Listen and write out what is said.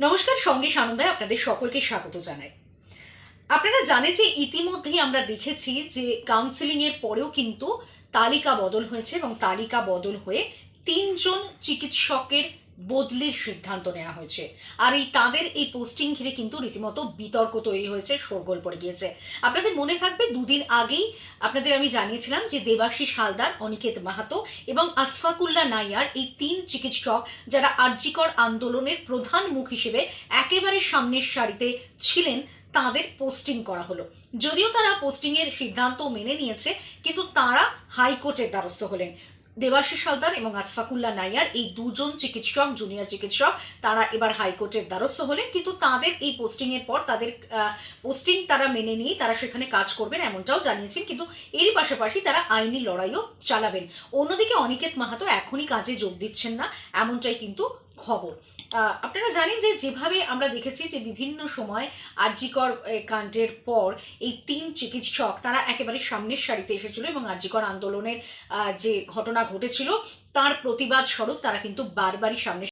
নমস্কার, সঙ্গে সানন্দায় আপনাদের সকলকে স্বাগত জানাই। আপনারা জানেন যে ইতিমধ্যেই আমরা দেখেছি যে কাউন্সেলিং এর পরেও কিন্তু তালিকা বদল হয়েছে এবং তালিকা বদল হয়ে ৩ জন চিকিৎসকের বদলির সিদ্ধান্ত নেওয়া হয়েছে। আর তাদের এই পোস্টিং ঘিরে কিন্তু রীতিমতো বিতর্ক তৈরি হয়েছে, শোরগোল পড়ে গিয়েছে। আপনাদের মনে থাকবে দুদিন আগেই আপনাদের আমি জানিয়েছিলাম যে দেবাশিস হালদার, অনিকেত মাহাতো এবং আশফাকুল্লাহ নাইয়ার এই ৩ চিকিৎসক যারা আরজিকর আন্দোলনের প্রধান মুখ হিসেবে একেবারে সামনের সারিতে ছিলেন, তাদের পোস্টিং করা হলো। যদিও তারা পোস্টিংয়ের সিদ্ধান্ত মেনে নিয়েছে, কিন্তু তারা হাইকোর্টের দ্বারস্থ হলেন। দেবাশিস হালদার এবং আশফাকুল্লাহ নাইয়ার এই দুজন চিকিৎসক, জুনিয়র চিকিৎসক, তারা এবার হাইকোর্টের দ্বারস্থ হলেন। কিন্তু তাদের এই পোস্টিংয়ের পর তাদের পোস্টিং তারা মেনে নিয়েই তারা সেখানে কাজ করবেন এমনটাও জানিয়েছেন, কিন্তু এরই পাশাপাশি তারা আইনি লড়াইও চালাবেন। অন্যদিকে অনিকেত মাহাতো এখনই কাজে যোগ দিচ্ছেন না, এমনটাই কিন্তু খবর। আপনারা জানেন যে যেভাবে আমরা দেখেছি যে বিভিন্ন সময় আরজিকর কাণ্ডের পর এই ৩ চিকিৎসক তারা একেবারে সামনের সারিতে এসেছিল এবং আরজিকর আন্দোলনের যে ঘটনা ঘটেছিল তার প্রতিবাদ স্বরূপ তারা কিন্তু বারবারই সামনে